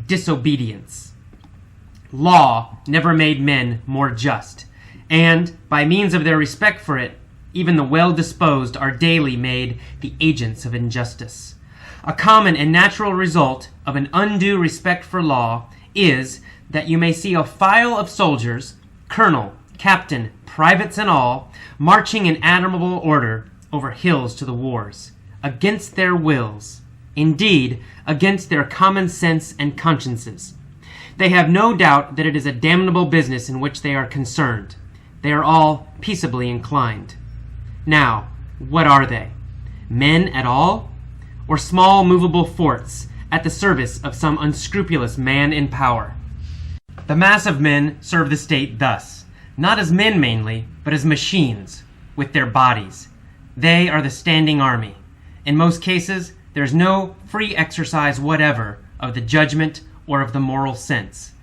disobedience. Law never made men more just, and, by means of their respect for it, even the well-disposed are daily made the agents of injustice. A common and natural result of an undue respect for law is that you may see a file of soldiers, colonel, captain, privates and all, marching in admirable order over hills to the wars, against their wills, indeed, against their common sense and consciences. They have no doubt that it is a damnable business in which they are concerned. They are all peaceably inclined. Now, what are they? Men at all? Or small movable forts at the service of some unscrupulous man in power? The mass of men serve the state thus, not as men mainly, but as machines, with their bodies. They are the standing army. In most cases, there is no free exercise whatever of the judgment or of the moral sense,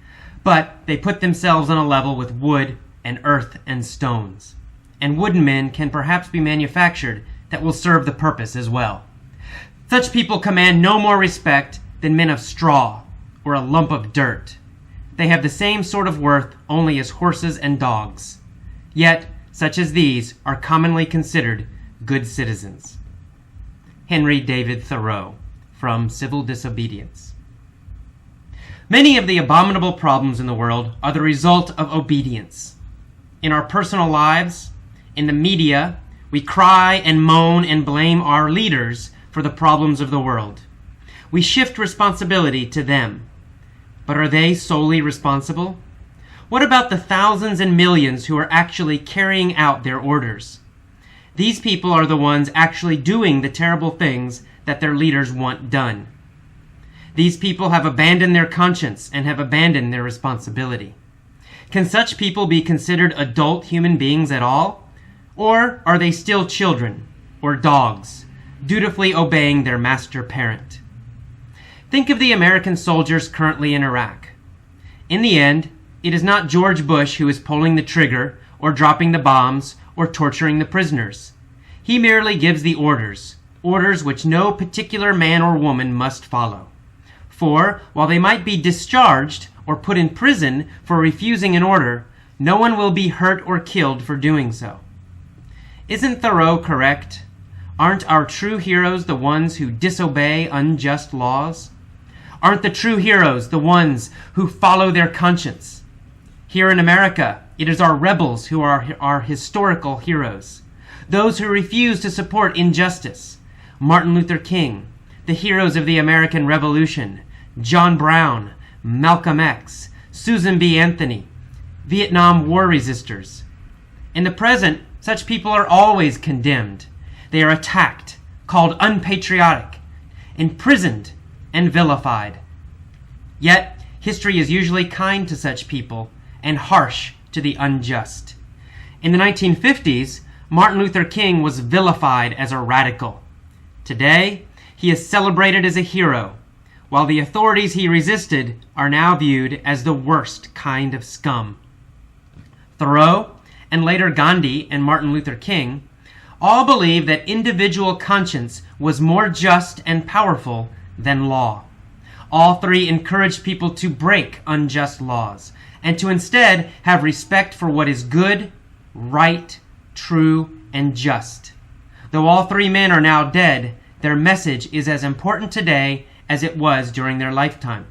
but they put themselves on a level with wood and earth and stones. And wooden men can perhaps be manufactured that will serve the purpose as well. Such people command no more respect than men of straw or a lump of dirt. They have the same sort of worth only as horses and dogs. Yet, such as these are commonly considered good citizens. Henry David Thoreau, from Civil Disobedience. Many of the abominable problems in the world are the result of obedience. In our personal lives, in the media, we cry and moan and blame our leaders for the problems of the world. We shift responsibility to them. But are they solely responsible? What about the thousands and millions who are actually carrying out their orders? These people are the ones actually doing the terrible things that their leaders want done. These people have abandoned their conscience and have abandoned their responsibility. Can such people be considered adult human beings at all? Or are they still children or dogs, dutifully obeying their master parent? Think of the American soldiers currently in Iraq. In the end, it is not George Bush who is pulling the trigger or dropping the bombs or torturing the prisoners. He merely gives the orders, orders which no particular man or woman must follow. For, while they might be discharged or put in prison for refusing an order, no one will be hurt or killed for doing so. Isn't Thoreau correct? Aren't our true heroes the ones who disobey unjust laws? Aren't the true heroes the ones who follow their conscience? Here in America, it is our rebels who are our historical heroes. Those who refuse to support injustice. Martin Luther King, the heroes of the American Revolution, John Brown, Malcolm X, Susan B. Anthony, Vietnam War resistors. In the present, such people are always condemned. They are attacked, called unpatriotic, imprisoned, and vilified. Yet, history is usually kind to such people and harsh to the unjust. In the 1950s, Martin Luther King was vilified as a radical. Today, he is celebrated as a hero, while the authorities he resisted are now viewed as the worst kind of scum. Thoreau, and later Gandhi and Martin Luther King, all believed that individual conscience was more just and powerful than law. All three encouraged people to break unjust laws and to instead have respect for what is good, right, true, and just. Though all three men are now dead, their message is as important today as it was during their lifetime.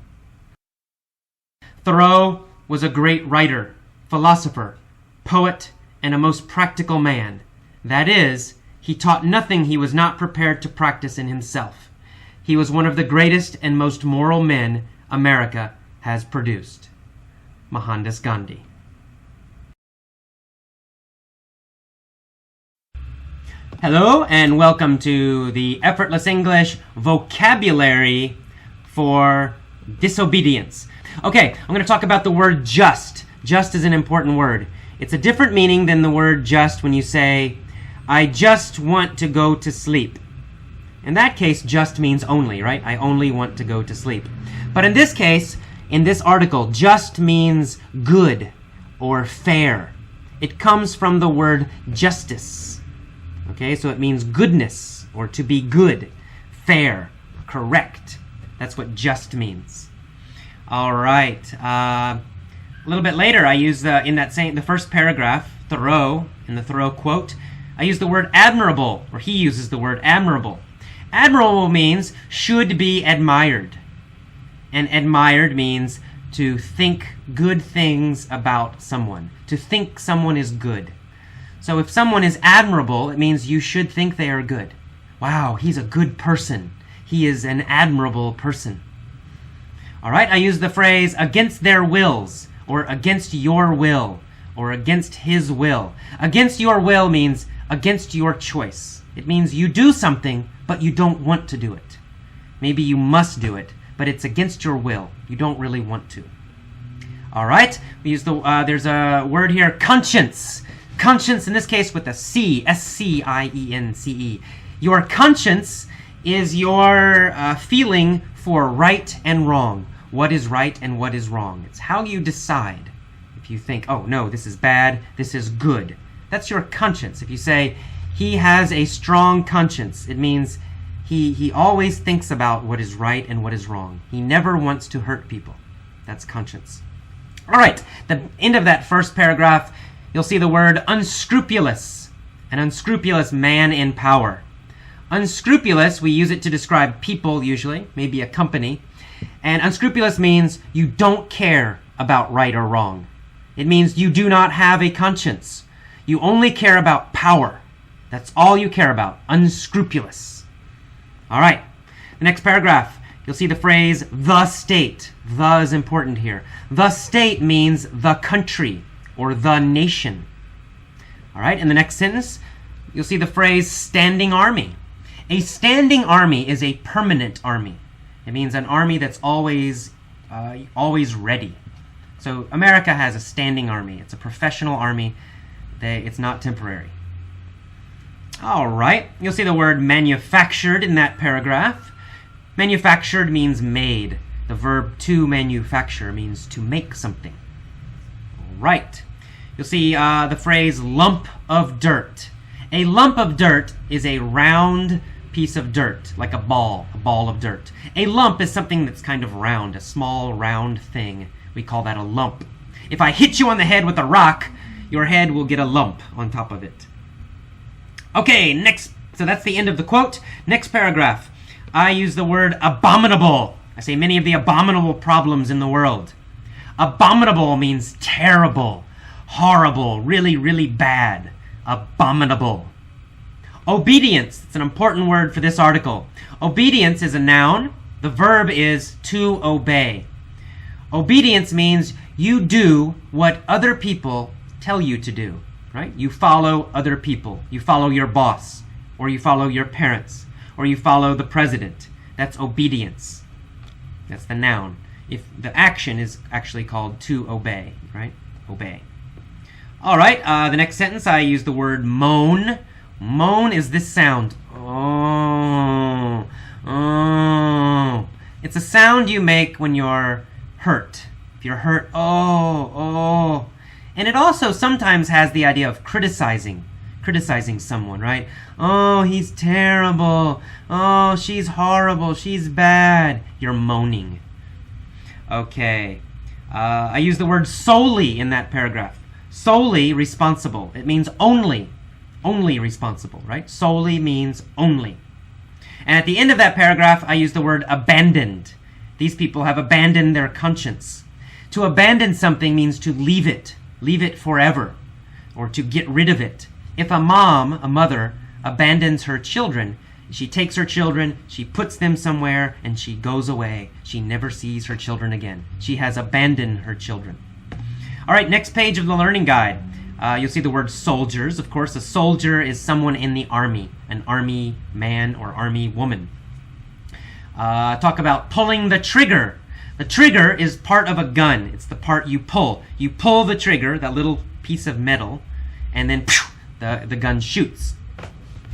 Thoreau was a great writer, philosopher, poet, and a most practical man. That is, he taught nothing he was not prepared to practice in himself. He was one of the greatest and most moral men America has produced. Mohandas Gandhi. Hello, and welcome to the Effortless English vocabulary for disobedience. Okay, I'm going to talk about the word just. Just is an important word. It's a different meaning than the word just when you say, I just want to go to sleep. In that case, just means only, right? I only want to go to sleep. But in this case, in this article, just means good or fair. It comes from the word justice. Okay, so it means goodness or to be good, fair, correct. That's what just means. All right. A little bit later, I use the first paragraph, Thoreau, in the Thoreau quote, I use the word admirable, or he uses the word admirable. Admirable means should be admired. And admired means to think good things about someone, to think someone is good. So if someone is admirable, it means you should think they are good. Wow, he's a good person. He is an admirable person. All right, I use the phrase against their wills, or against your will, or against his will. Against your will means against your choice. It means you do something, but you don't want to do it. Maybe you must do it, but it's against your will. You don't really want to. All right, we use there's a word here, conscience. Conscience, in this case with a C, S-C-I-E-N-C-E. Your conscience is your feeling for right and wrong. What is right and what is wrong. It's how you decide. If you think, oh no, this is bad, this is good. That's your conscience. If you say, he has a strong conscience, it means he always thinks about what is right and what is wrong. He never wants to hurt people. That's conscience. All right, the end of that first paragraph, you'll see the word unscrupulous. An unscrupulous man in power. Unscrupulous, we use it to describe people usually, maybe a company. And unscrupulous means you don't care about right or wrong. It means you do not have a conscience. You only care about power. That's all you care about. Unscrupulous. All right. The next paragraph, you'll see the phrase the state. The is important here. The state means the country or the nation. All right. In the next sentence, you'll see the phrase standing army. A standing army is a permanent army. It means an army that's always ready. So America has a standing army. It's a professional army. It's not temporary. All right. You'll see the word manufactured in that paragraph. Manufactured means made. The verb to manufacture means to make something. All right. You'll see the phrase lump of dirt. A lump of dirt is a round piece of dirt, like a ball of dirt. A lump is something that's kind of round, a small round thing. We call that a lump. If I hit you on the head with a rock, your head will get a lump on top of it. Okay, next. So that's the end of the quote. Next paragraph. I use the word abominable. I say many of the abominable problems in the world. Abominable means terrible, horrible, really, really bad. Abominable. Obedience. It's an important word for this article. Obedience is a noun. The verb is to obey. Obedience means you do what other people tell you to do, right? You follow other people. You follow your boss, or you follow your parents, or you follow the president. That's obedience. That's the noun. If the action is actually called to obey, right? Obey. All right, the next sentence, I use the word moan. Moan is this sound. Oh, oh. It's a sound you make when you're hurt. If you're hurt, oh, oh. And it also sometimes has the idea of criticizing someone, right? Oh, he's terrible. Oh, she's horrible. She's bad. You're moaning. Okay. I use the word solely in that paragraph. Solely responsible. It means only responsible, right? Solely means only. And at the end of that paragraph, I use the word abandoned. These people have abandoned their conscience. To abandon something means to leave it forever, or to get rid of it. If a mother, abandons her children, she takes her children, she puts them somewhere, and she goes away. She never sees her children again. She has abandoned her children. All right, next page of the learning guide. You'll see the word soldiers. Of course, a soldier is someone in the army, an army man or army woman. Talk about pulling the trigger. The trigger is part of a gun. It's the part you pull. You pull the trigger, that little piece of metal, and then the gun shoots.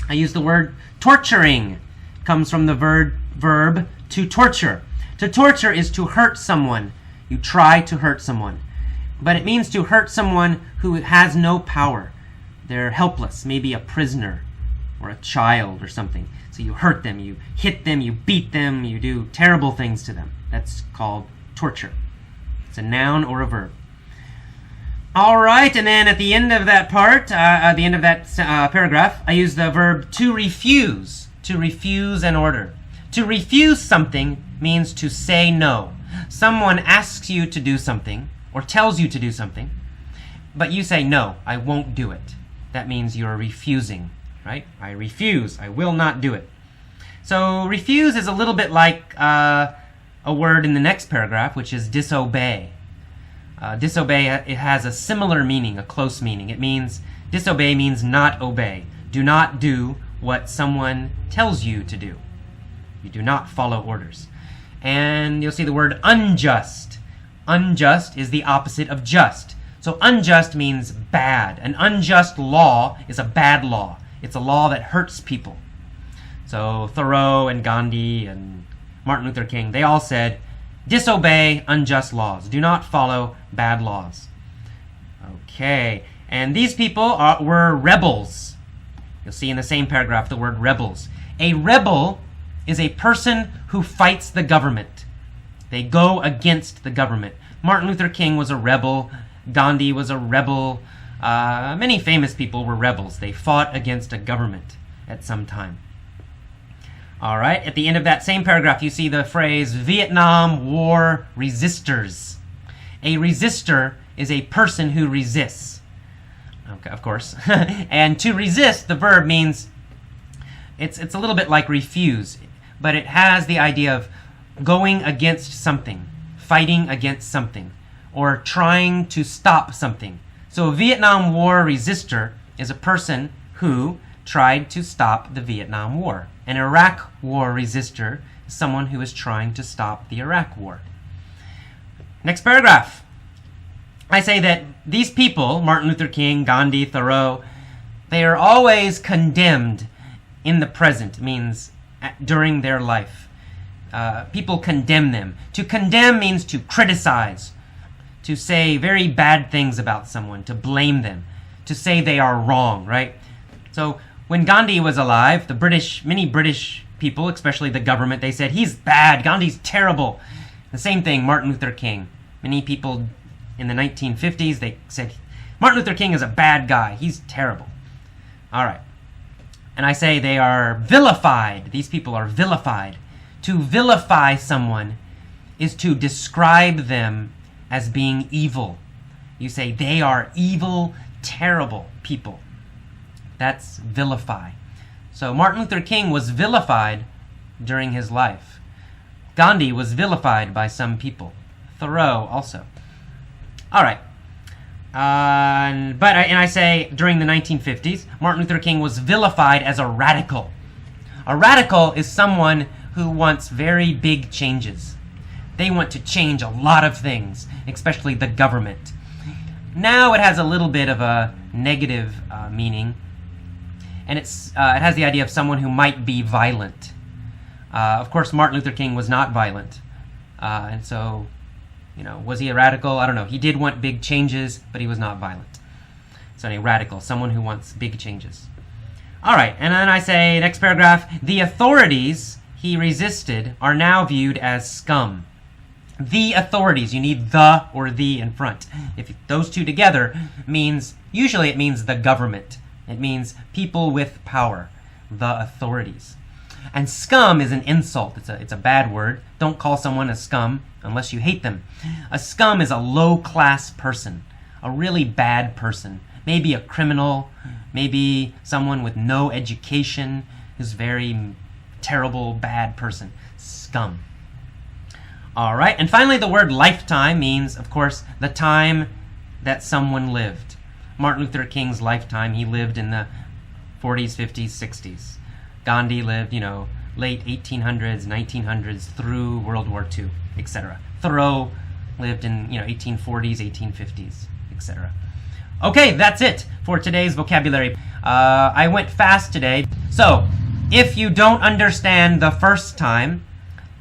I use the word torturing. It comes from the verb to torture. To torture is to hurt someone. You try to hurt someone. But it means to hurt someone who has no power. They're helpless, maybe a prisoner or a child or something. So you hurt them, you hit them, you beat them, you do terrible things to them. That's called torture. It's a noun or a verb. All right, and then at the end of that part, at the end of that paragraph, I use the verb to refuse an order. To refuse something means to say no. Someone asks you to do something or tells you to do something, but you say, no, I won't do it. That means you're refusing, right? I refuse. I will not do it. So refuse is a little bit like a word in the next paragraph, which is disobey. Disobey, it has a similar meaning, a close meaning. It means, disobey means not obey. Do not do what someone tells you to do. You do not follow orders. And you'll see the word unjust. Unjust is the opposite of just. So unjust means bad. An unjust law is a bad law. It's a law that hurts people. So Thoreau and Gandhi and Martin Luther King, they all said, disobey unjust laws. Do not follow bad laws. Okay, and these people were rebels. You'll see in the same paragraph the word rebels. A rebel is a person who fights the government. They go against the government. Martin Luther King was a rebel. Gandhi was a rebel. Many famous people were rebels. They fought against a government at some time. All right, at the end of that same paragraph, you see the phrase Vietnam War resistors. A resistor is a person who resists. Okay, of course. And to resist, the verb means, it's a little bit like refuse, but it has the idea of going against something, fighting against something, or trying to stop something. So a Vietnam War resistor is a person who tried to stop the Vietnam War. An Iraq War resistor is someone who is trying to stop the Iraq War. Next paragraph. I say that these people, Martin Luther King, Gandhi, Thoreau, they are always condemned in the present, means during their life. People condemn them. To condemn means to criticize, to say very bad things about someone, to blame them, to say they are wrong, right? So when Gandhi was alive, many British people, especially the government, they said, he's bad, Gandhi's terrible. The same thing, Martin Luther King. Many people in the 1950s, they said, Martin Luther King is a bad guy, he's terrible. All right. And I say they are vilified. These people are vilified. To vilify someone is to describe them as being evil. You say they are evil, terrible people. That's vilify. So Martin Luther King was vilified during his life. Gandhi was vilified by some people. Thoreau also. All right. I say during the 1950s, Martin Luther King was vilified as a radical. A radical is someone who wants very big changes. They want to change a lot of things, especially the government. Now it has a little bit of a negative meaning, and it has the idea of someone who might be violent. Of course, Martin Luther King was not violent, and so, was he a radical? I don't know. He did want big changes, but he was not violent. So a radical, someone who wants big changes. All right, and then I say, next paragraph, the authorities he resisted are now viewed as scum. The authorities, you need the or the in front. If those two together usually it means the government. It means people with power, the authorities. And scum is an insult. It's a bad word. Don't call someone a scum unless you hate them. A scum is a low-class person, a really bad person. Maybe a criminal, maybe someone with no education who's very terrible, bad person. Scum. All right, and finally the word lifetime means, of course, the time that someone lived. Martin Luther King's lifetime, he lived in the 40s, 50s, 60s. Gandhi lived, late 1800s, 1900s through World War II, etc. Thoreau lived in, 1840s, 1850s, etc. Okay, that's it for today's vocabulary. I went fast today. So, if you don't understand the first time,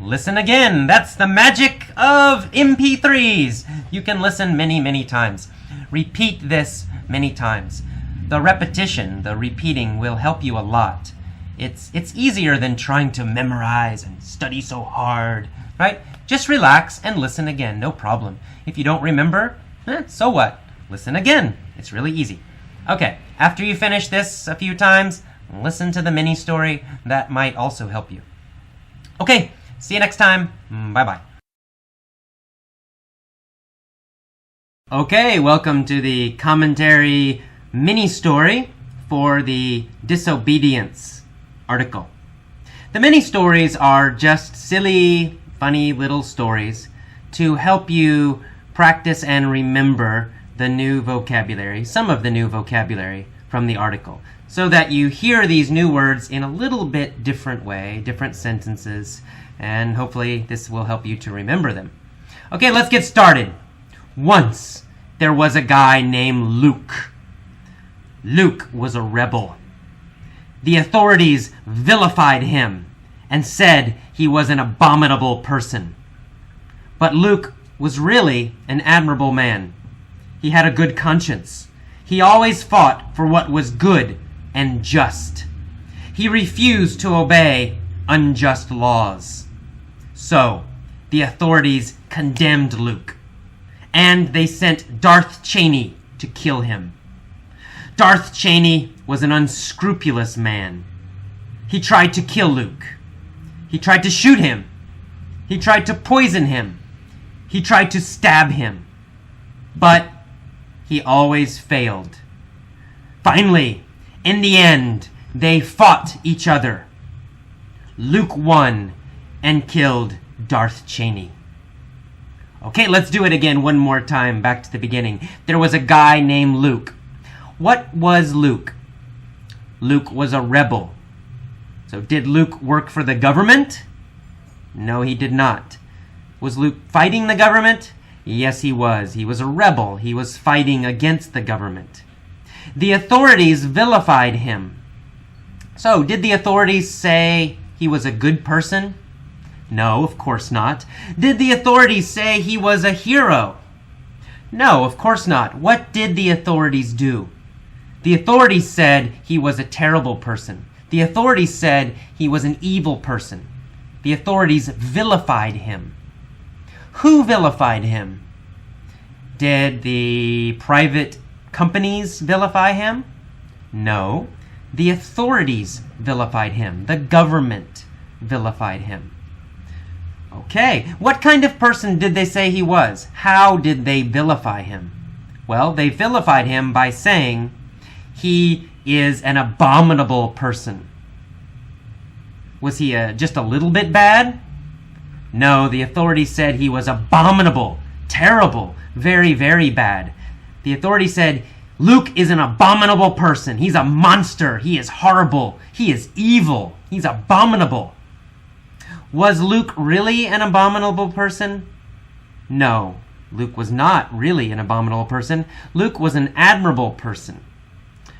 listen again. That's the magic of MP3s. You can listen many, many times. Repeat this many times. The repetition, the repeating will help you a lot. It's easier than trying to memorize and study so hard right? Just relax and listen again, no problem. If you don't remember, so what? Listen again. It's really easy. Okay, after you finish this a few times, listen to the mini story. That might also help you. Okay, see you next time. Bye-bye. Okay, welcome to the commentary mini story for the Disobedience article. The mini stories are just silly, funny little stories to help you practice and remember the new vocabulary, some of the new vocabulary from the article, so that you hear these new words in a little bit different way, different sentences, and hopefully this will help you to remember them. Okay, let's get started. Once there was a guy named Luke. Luke was a rebel. The authorities vilified him and said he was an abominable person. But Luke was really an admirable man. He had a good conscience. He always fought for what was good and just. He refused to obey unjust laws. So, the authorities condemned Luke, and they sent Darth Cheney to kill him. Darth Cheney was an unscrupulous man. He tried to kill Luke. He tried to shoot him. He tried to poison him. He tried to stab him. But he always failed. Finally, in the end, they fought each other. Luke won and killed Darth Cheney. Okay, let's do it again one more time, back to the beginning. There was a guy named Luke. What was Luke? Luke was a rebel. So did Luke work for the government? No, he did not. Was Luke fighting the government? Yes, he was. He was a rebel. He was fighting against the government. The authorities vilified him. So, did the authorities say he was a good person? No, of course not. Did the authorities say he was a hero? No, of course not. What did the authorities do? The authorities said he was a terrible person. The authorities said he was an evil person. The authorities vilified him. Who vilified him? Did the private companies vilify him? No. The authorities vilified him. The government vilified him. Okay, what kind of person did they say he was? How did they vilify him? Well, they vilified him by saying he is an abominable person. Was he just a little bit bad? No, the authorities said he was abominable, terrible, very, very bad. The authorities said, Luke is an abominable person. He's a monster. He is horrible. He is evil. He's abominable. Was Luke really an abominable person? No, Luke was not really an abominable person. Luke was an admirable person.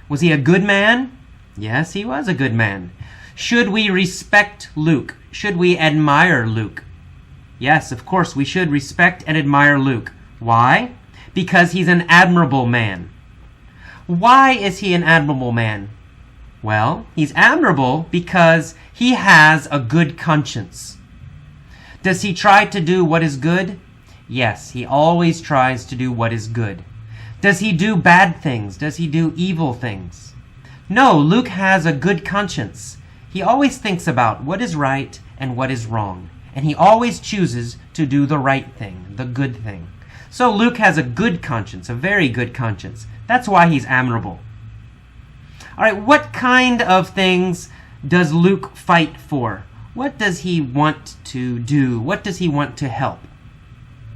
Was he a good man? Yes, he was a good man. Should we respect Luke? Should we admire Luke? Yes, of course, we should respect and admire Luke. Why? Because he's an admirable man. Why is he an admirable man? Well, he's admirable because he has a good conscience. Does he try to do what is good? Yes, he always tries to do what is good. Does he do bad things? Does he do evil things? No, Luke has a good conscience. He always thinks about what is right and what is wrong. And he always chooses to do the right thing, the good thing. So Luke has a good conscience, a very good conscience. That's why he's admirable. All right, what kind of things does Luke fight for? What does he want to do? What does he want to help?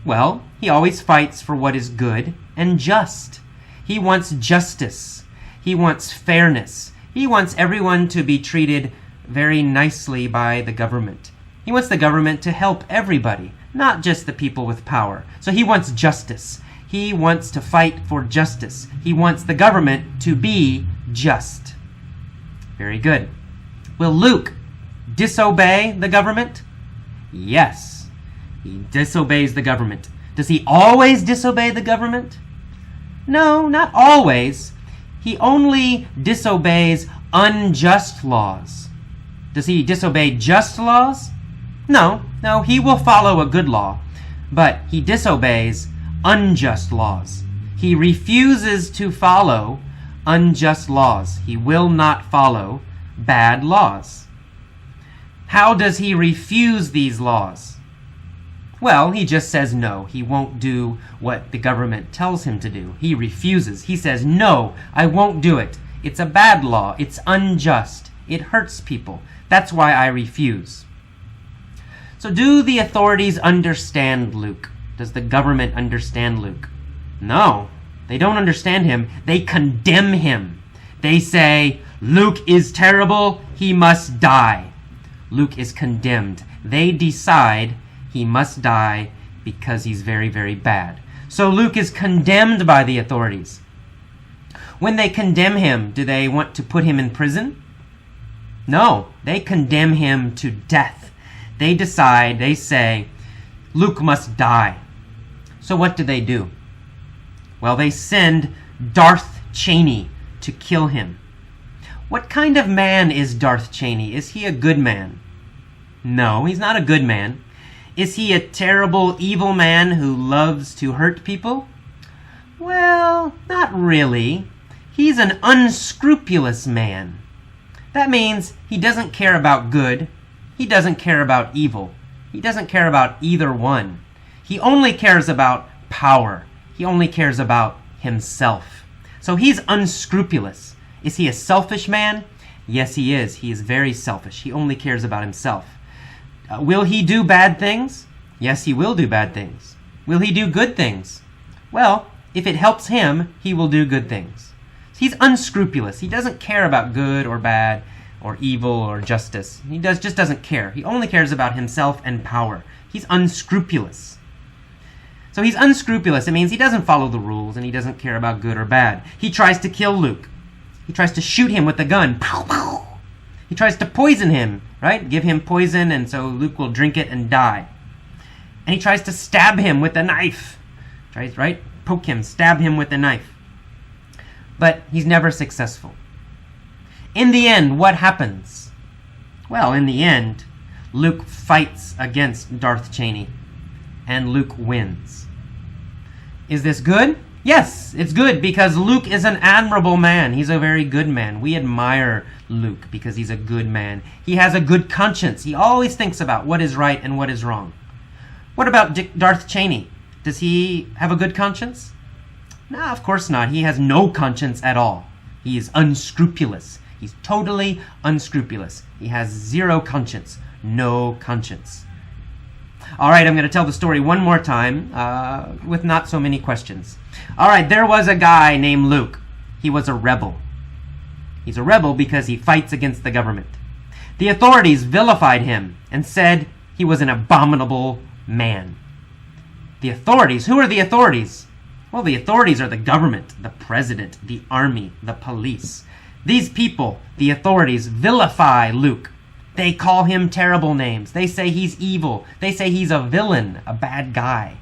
Well, he always fights for what is good and just. He wants justice. He wants fairness. He wants everyone to be treated very nicely by the government. He wants the government to help everybody, not just the people with power. So he wants justice. He wants to fight for justice. He wants the government to be just. Very good. Will Luke disobey the government? Yes, he disobeys the government. Does he always disobey the government? No, not always. He only disobeys unjust laws. Does he disobey just laws? No, he will follow a good law, but he disobeys unjust laws. He refuses to follow unjust laws. He will not follow bad laws. How does he refuse these laws? Well, he just says no. He won't do what the government tells him to do. He refuses. He says, no, I won't do it. It's a bad law. It's unjust. It hurts people. That's why I refuse. So do the authorities understand Luke? Does the government understand Luke? No, they don't understand him. They condemn him. They say, Luke is terrible. He must die. Luke is condemned. They decide he must die because he's very, very bad. So Luke is condemned by the authorities. When they condemn him, do they want to put him in prison? No, they condemn him to death. They decide, they say, Luke must die. So what do? Well, they send Darth Cheney to kill him. What kind of man is Darth Cheney? Is he a good man? No, he's not a good man. Is he a terrible, evil man who loves to hurt people? Well, not really. He's an unscrupulous man. That means he doesn't care about good. He doesn't care about evil. He doesn't care about either one. He only cares about power. He only cares about himself. So he's unscrupulous. Is he a selfish man? Yes, he is. He is very selfish. He only cares about himself. Will he do bad things? Yes, he will do bad things. Will he do good things? Well, if it helps him, he will do good things. He's unscrupulous. He doesn't care about good or bad or evil or justice. He just doesn't care. He only cares about himself and power. He's unscrupulous. So he's unscrupulous. It means he doesn't follow the rules and he doesn't care about good or bad. He tries to kill Luke. He tries to shoot him with a gun. Pow, pow. He tries to poison him, right? Give him poison and so Luke will drink it and die. And he tries to stab him with a knife. Tries, right? Poke him, stab him with a knife. But he's never successful. In the end, what happens? Well, in the end, Luke fights against Darth Cheney, and Luke wins. Is this good? Yes, it's good because Luke is an admirable man. He's a very good man. We admire Luke because he's a good man. He has a good conscience. He always thinks about what is right and what is wrong. What about Darth Cheney? Does he have a good conscience? No, of course not. He has no conscience at all. He is unscrupulous. He's totally unscrupulous. He has zero conscience. No conscience. All right, I'm going to tell the story one more time with not so many questions. All right, there was a guy named Luke. He was a rebel. He's a rebel because he fights against the government. The authorities vilified him and said he was an abominable man. The authorities? Who are the authorities? Well, the authorities are the government, the president, the army, the police. These people, the authorities, vilify Luke. They call him terrible names. They say he's evil. They say he's a villain, a bad guy.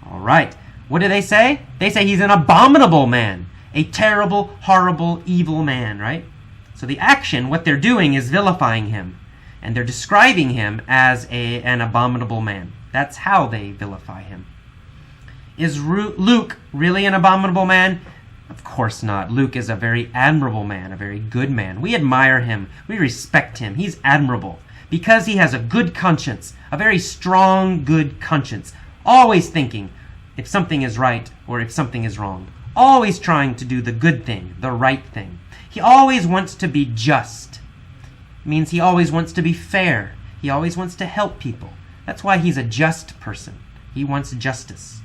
All right. What do they say? They say he's an abominable man, a terrible, horrible, evil man, right? So the action, what they're doing is vilifying him, and they're describing him as an abominable man. That's how they vilify him. Is Luke really an abominable man? Of course not. Luke is a very admirable man, a very good man. We admire him. We respect him. He's admirable because he has a good conscience, a very strong, good conscience, always thinking if something is right or if something is wrong, always trying to do the good thing, the right thing. He always wants to be just. It means he always wants to be fair. He always wants to help people. That's why he's a just person. He wants justice.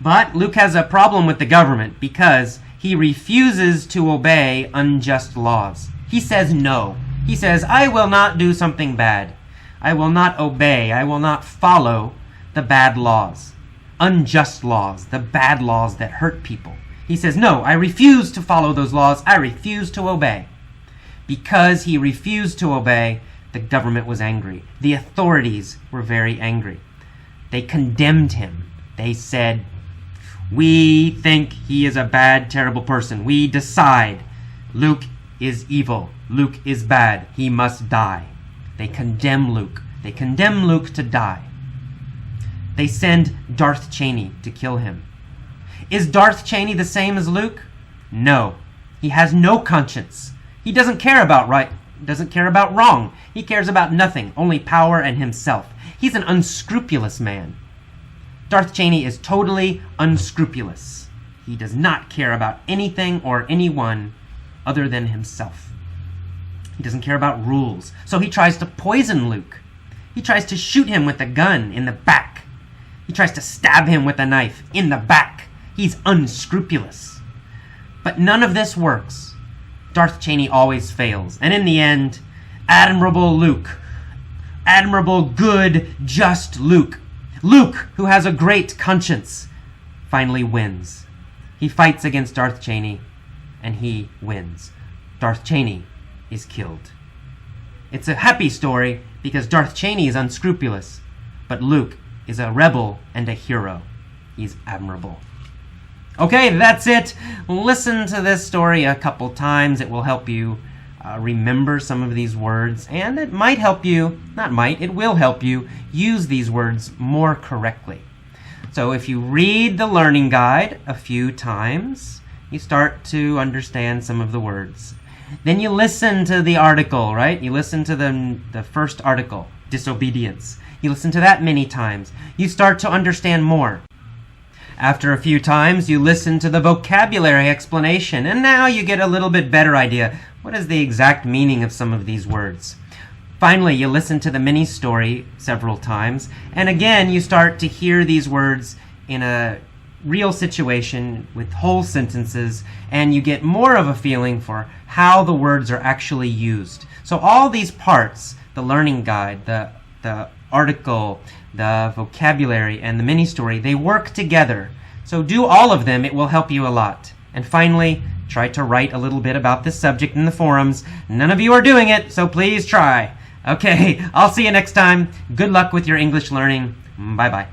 But Luke has a problem with the government because he refuses to obey unjust laws. He says no. He says, I will not do something bad. I will not obey. I will not follow the bad laws, unjust laws, the bad laws that hurt people. He says, no, I refuse to follow those laws. I refuse to obey. Because he refused to obey, the government was angry. The authorities were very angry. They condemned him. They said, we think he is a bad, terrible person. We decide Luke is evil. Luke is bad. He must die. They condemn Luke. They condemn Luke to die. They send Darth Cheney to kill him. Is Darth Cheney the same as Luke? No. He has no conscience. He doesn't care about right, doesn't care about wrong. He cares about nothing, only power and himself. He's an unscrupulous man. Darth Cheney is totally unscrupulous. He does not care about anything or anyone other than himself. He doesn't care about rules, so he tries to poison Luke. He tries to shoot him with a gun in the back. He tries to stab him with a knife in the back. He's unscrupulous. But none of this works. Darth Cheney always fails, and in the end, admirable Luke, admirable, good, just Luke, Luke, who has a great conscience, finally wins. He fights against Darth Cheney, and he wins. Darth Cheney is killed. It's a happy story because Darth Cheney is unscrupulous, but Luke is a rebel and a hero. He's admirable. Okay, that's it. Listen to this story a couple times. It will help you remember some of these words, and it might help you, it will help you use these words more correctly. So if you read the learning guide a few times, you start to understand some of the words. Then you listen to the article, right? You listen to the first article, Disobedience. You listen to that many times. You start to understand more. After a few times, you listen to the vocabulary explanation, and now you get a little bit better idea. What is the exact meaning of some of these words? Finally, you listen to the mini story several times, and again, you start to hear these words in a real situation with whole sentences, and you get more of a feeling for how the words are actually used. So all these parts, the learning guide, the article, the vocabulary, and the mini story, they work together. So do all of them, it will help you a lot. And finally, try to write a little bit about this subject in the forums. None of you are doing it, so please try. Okay, I'll see you next time. Good luck with your English learning. Bye-bye.